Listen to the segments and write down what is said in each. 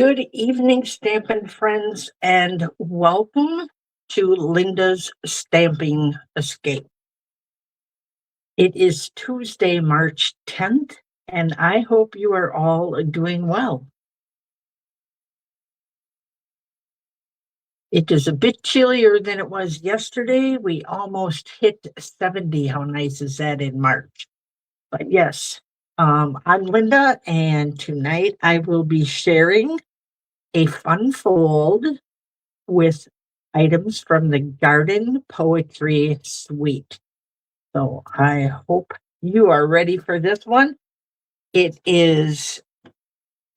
Good evening, Stampin' friends, and welcome to Linda's Stamping Escape. It is Tuesday, March 10th, and I hope you are all doing well. It is a bit chillier than it was yesterday. We almost hit 70. How nice is that in March? But yes, I'm Linda, and tonight I will be sharing a fun fold with items from the Garden Poetry Suite. So I hope you are ready for this one. It is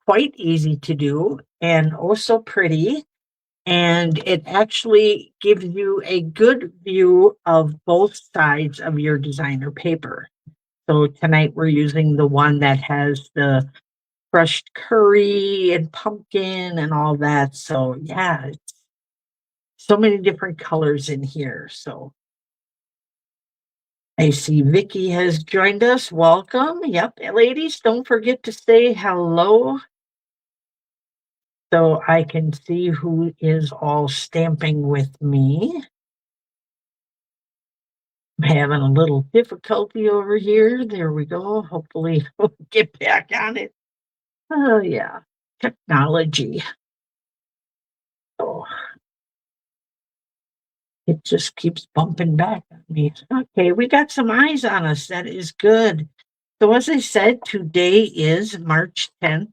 quite easy to do and also pretty. And it actually gives you a good view of both sides of your designer paper. So tonight we're using the one that has the crushed curry and pumpkin and all that. So yeah, so many different colors in here. So I see Vicky has joined us. Welcome. Yep, ladies, don't forget to say hello so I can see who is all stamping with me. I'm having a little difficulty over here. There we go. Hopefully we'll get back on it. Oh yeah, technology. Oh, it just keeps bumping back on me. Okay, we got some eyes on us. That is good. So as I said, today is March 10th,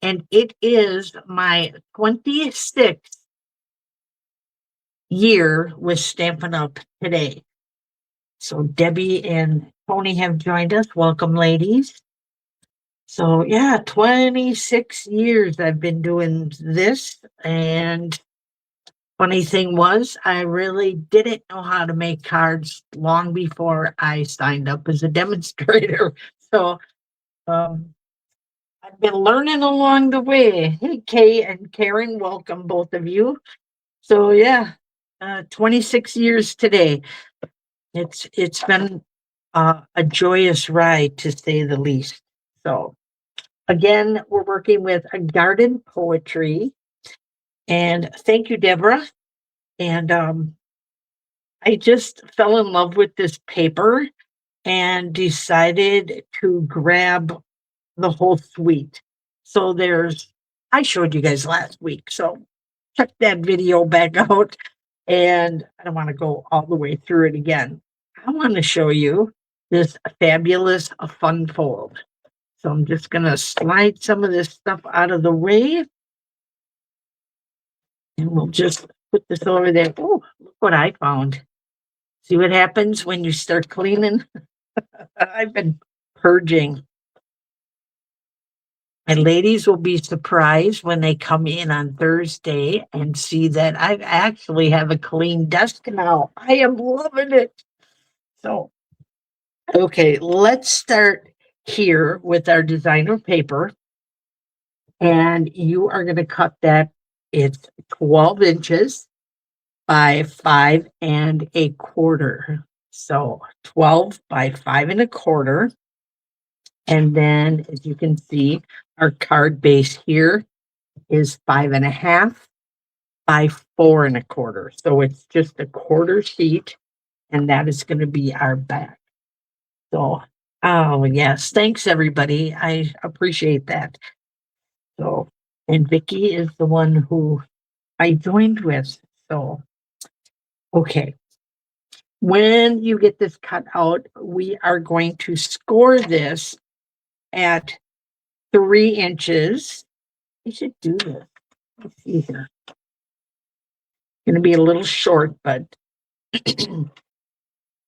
and it is my 26th year with Stampin' Up! Today. So Debbie and Tony have joined us. Welcome, ladies. So yeah, 26 years I've been doing this, and funny thing was, I really didn't know how to make cards long before I signed up as a demonstrator. So I've been learning along the way. Hey, Kay and Karen, welcome both of you. So yeah, 26 years today. It's been a joyous ride to say the least. So again, we're working with a garden poetry, and thank you, Deborah. And I just fell in love with this paper and decided to grab the whole suite. So I showed you guys last week, so check that video back out. And I don't want to go all the way through it again. I want to show you this fabulous fun fold. So I'm just going to slide some of this stuff out of the way. And we'll just put this over there. Oh, look what I found. See what happens when you start cleaning? I've been purging. My ladies will be surprised when they come in on Thursday and see that I actually have a clean desk now. I am loving it. So, okay, let's start here with our designer paper. And you are going to cut that. It's 12 inches by 5 1/4. So 12 by 5 1/4. And then, as you can see, our card base here is 5 1/2 by 4 1/4. So it's just a quarter sheet, and that is going to be our back. So, oh yes, thanks everybody. I appreciate that. So, and Vicky is the one who I joined with. So, okay. When you get this cut out, we are going to score this at 3 inches. I should do this. Let's see here. Going to be a little short, but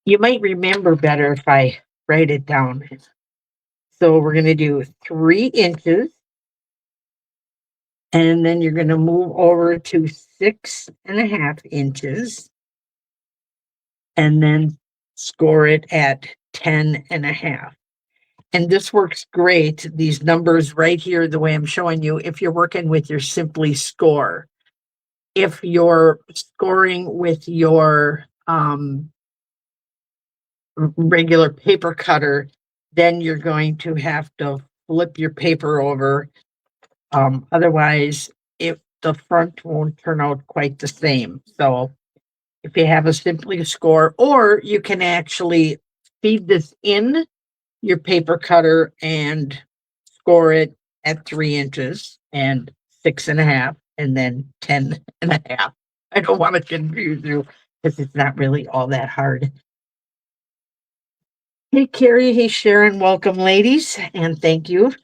you might remember better if I write it down. So we're going to do 3 inches. And then you're going to move over to 6 1/2 inches. And then score it at 10 1/2. And this works great. These numbers right here, the way I'm showing you, if you're working with your Simply Score. If you're scoring with your regular paper cutter, then you're going to have to flip your paper over Otherwise, the front won't turn out quite the same. So if you have a simply score, or you can actually feed this in your paper cutter and score it at 3 inches and 6.5 and then 10.5. I don't want to confuse you because it's not really all that hard. Hey, Carrie. Hey, Sharon. Welcome, ladies, and thank you.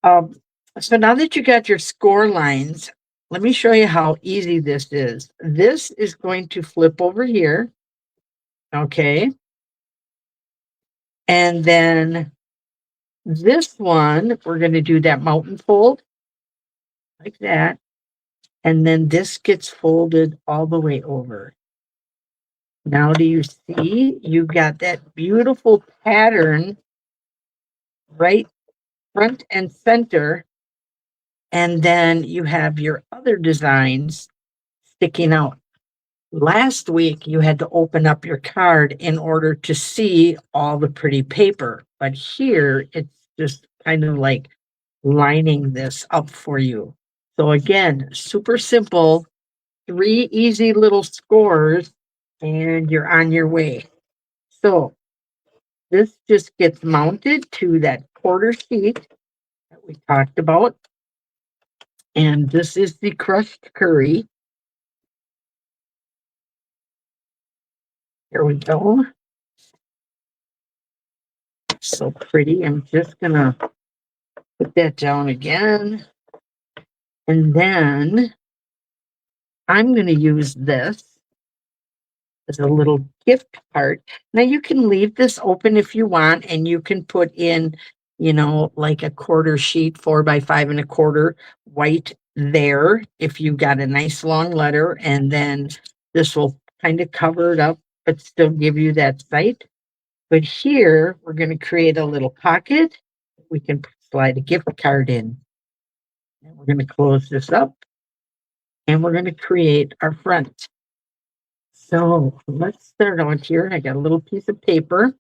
Um, so now that you got your score lines, let me show you how easy this is. This is going to flip over here. Okay. And then this one, we're going to do that mountain fold like that. And then this gets folded all the way over. Now, do you see? You've got that beautiful pattern right front and center. And then you have your other designs sticking out. Last week, you had to open up your card in order to see all the pretty paper. But here, it's just kind of like lining this up for you. So again, super simple, 3 easy little scores, and you're on your way. So this just gets mounted to that quarter sheet that we talked about. And this is the crushed curry. Here we go. So pretty. I'm just going to put that down again. And then I'm going to use this as a little gift card. Now you can leave this open if you want, and you can put in, like a quarter sheet, 4x5 1/4 white there if you got a nice long letter, and then this will kind of cover it up, but still give you that sight. But here we're going to create a little pocket. We can slide a gift card in. And we're going to close this up, and we're going to create our front. So let's start on here. I got a little piece of paper,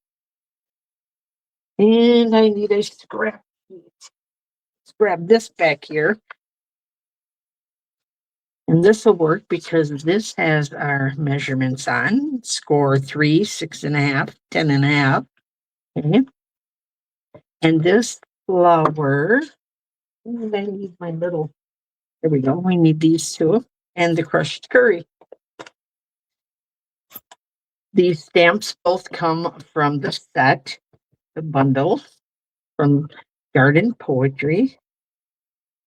and I need a scrap sheet. Let's grab this back here. And this will work because this has our measurements on. Score 3, 6.5, 10.5. Okay. And this flower, I need my little, there we go. We need these two. And the crushed curry. These stamps both come from the set, the bundle from Garden Poetry.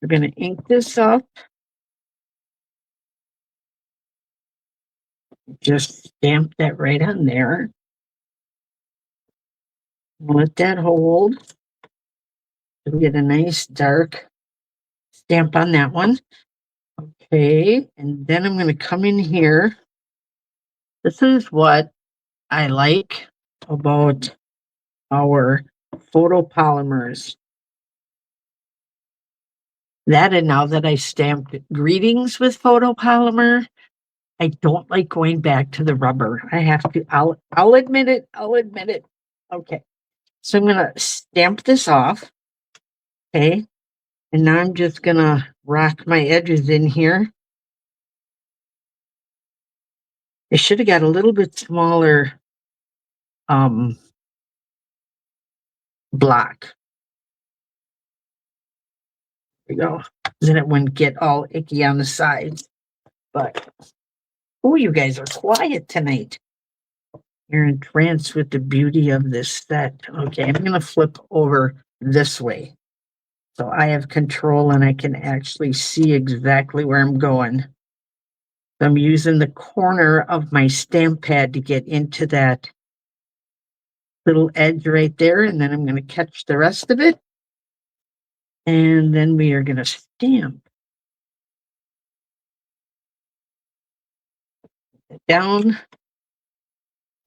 We're going to ink this up. Just stamp that right on there. Let that hold. We get a nice dark stamp on that one. Okay, and then I'm going to come in here. This is what I like about our photopolymers. That, and now that I stamped greetings with photopolymer, I don't like going back to the rubber. I have to, I'll admit it. I'll admit it. Okay. So I'm going to stamp this off. Okay. And now I'm just going to rock my edges in here. I should have got a little bit smaller block. There we go. Then it wouldn't get all icky on the sides. But, oh, you guys are quiet tonight. You're entranced with the beauty of this set. Okay, I'm going to flip over this way. So I have control and I can actually see exactly where I'm going. So I'm using the corner of my stamp pad to get into that little edge right there. And then I'm going to catch the rest of it. And then we are going to stamp it down.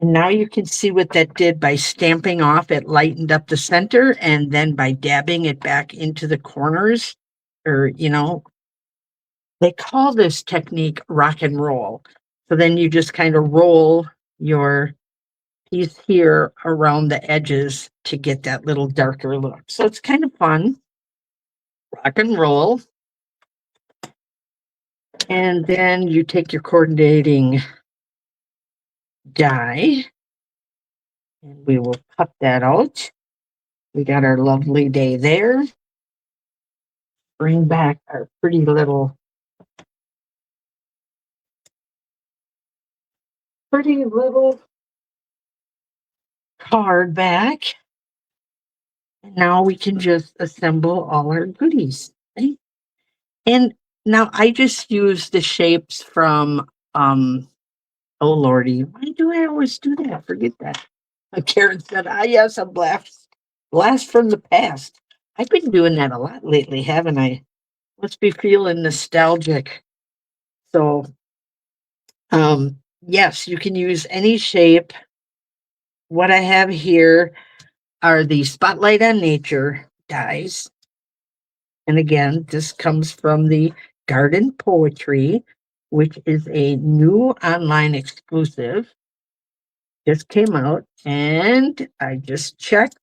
And now you can see what that did by stamping off. It lightened up the center, and then by dabbing it back into the corners, or, they call this technique rock and roll. So then you just kind of roll your piece here around the edges to get that little darker look. So it's kind of fun. Rock and roll. And then you take your coordinating die and we will cut that out. We got our lovely day there. Bring back our pretty little card back. And now we can just assemble all our goodies. Right? And now I just use the shapes from oh lordy, why do I always do that? Forget that. Karen said, ah yes, a blast from the past. I've been doing that a lot lately, haven't I? Must be feeling nostalgic. So yes, you can use any shape. What I have here are the Spotlight on Nature dies. And again, this comes from the Garden Poetry, which is a new online exclusive. Just came out, and I just checked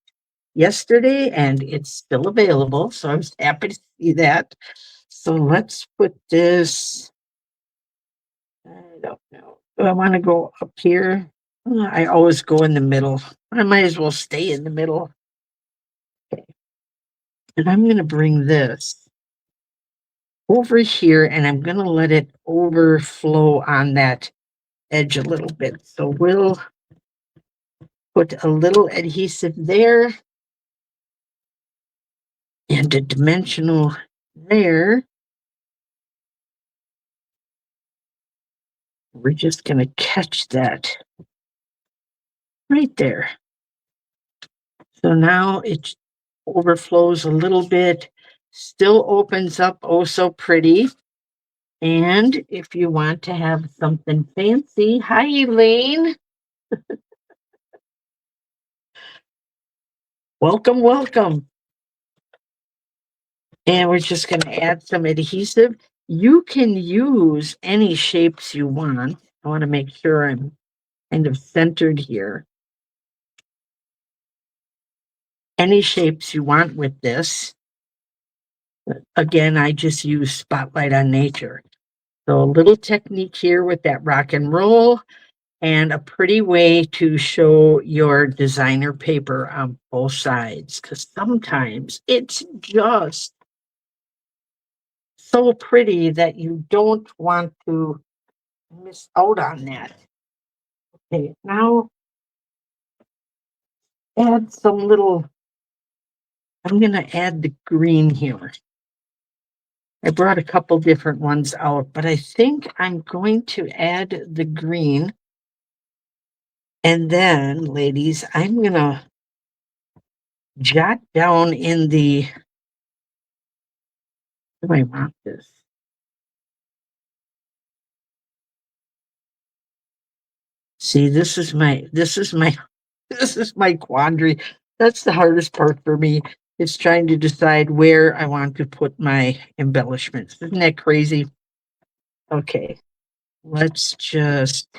yesterday, and it's still available. So I was happy to see that. So let's put this. I don't know. Do I want to go up here? I always go in the middle. I might as well stay in the middle. Okay. And I'm going to bring this over here and I'm going to let it overflow on that edge a little bit. So we'll put a little adhesive there and a dimensional there. We're just going to catch that right there. So now it overflows a little bit, still opens up oh so pretty. And if you want to have something fancy, hi Elaine. Welcome, welcome. And we're just going to add some adhesive. You can use any shapes you want. I want to make sure I'm kind of centered here. Any shapes you want with this. Again, I just use Spotlight on Nature. So a little technique here with that rock and roll and a pretty way to show your designer paper on both sides, because sometimes it's just so pretty that you don't want to miss out on that. Okay, now add some little, I'm going to add the green here. I brought a couple different ones out, but I think I'm going to add the green. And then, ladies, I'm going to jot down in the, do I want this? See, this is my this is my quandary. That's the hardest part for me. It's trying to decide where I want to put my embellishments. Isn't that crazy? Okay. Let's just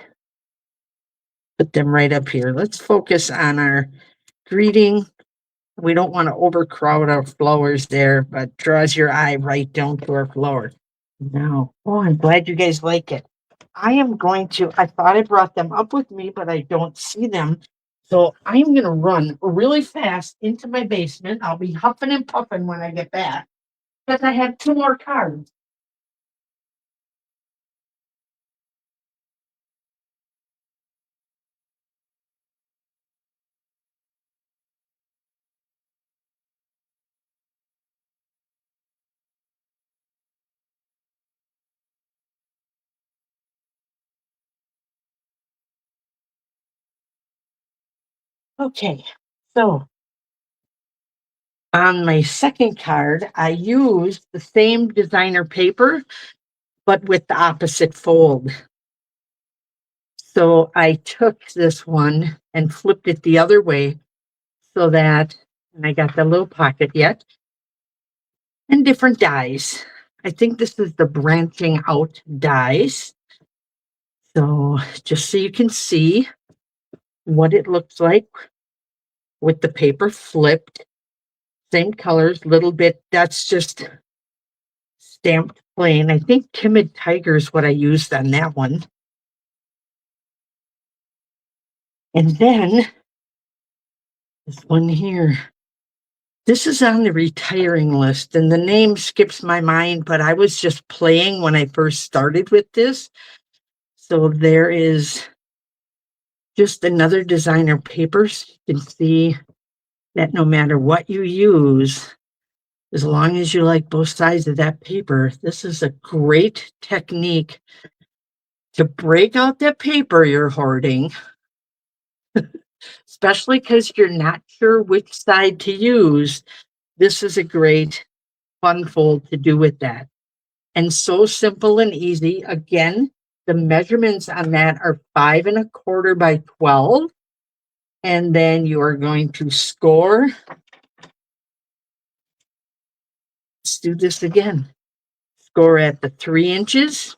put them right up here. Let's focus on our greeting. We don't want to overcrowd our flowers there, but draws your eye right down to our flower. Now, oh, I'm glad you guys like it. I am going to, I thought I brought them up with me, but I don't see them. So I'm going to run really fast into my basement. I'll be huffing and puffing when I get back because I have two more cards. Okay, so on my second card, I used the same designer paper, but with the opposite fold. So I took this one and flipped it the other way so that, and I got the little pocket yet, and different dies. I think this is the branching out dies. So just so you can see what it looks like with the paper flipped, same colors, little bit, that's just stamped plain. I think Timid Tiger is what I used on that one. And then this one here. This is on the retiring list, and the name skips my mind, but I was just playing when I first started with this. So there is just another designer papers. You can see that no matter what you use, as long as you like both sides of that paper, this is a great technique to break out that paper you're hoarding, especially because you're not sure which side to use. This is a great fun fold to do with that. And so simple and easy. Again, the measurements on that are 5¼ by 12. And then you are going to score. Let's do this again. Score at the 3 inches,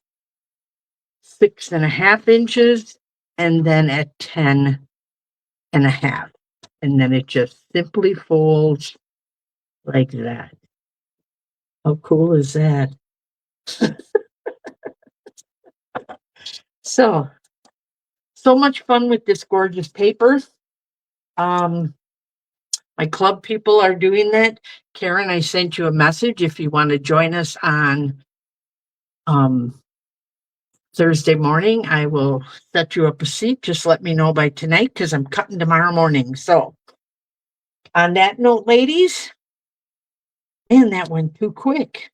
6½ inches, and then at 10½ and then it just simply folds like that. How cool is that? So much fun with this gorgeous paper. My club people are doing that. Karen, I sent you a message if you want to join us on Thursday morning. I will set you up a seat. Just let me know by tonight because I'm cutting tomorrow morning. So on that note, ladies, man, that went too quick.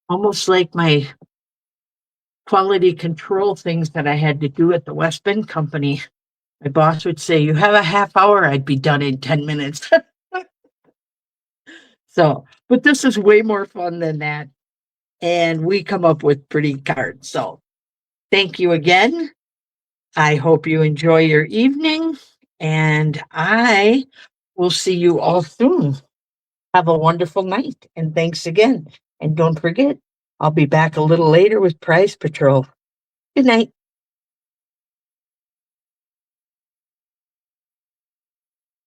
Almost like my quality control things that I had to do at the West Bend company. My boss would say, "You have a half hour." I'd be done in 10 minutes. So, but this is way more fun than that. And we come up with pretty cards. So thank you again. I hope you enjoy your evening, and I will see you all soon. Have a wonderful night, and thanks again. And don't forget, I'll be back a little later with Prize Patrol. Good night.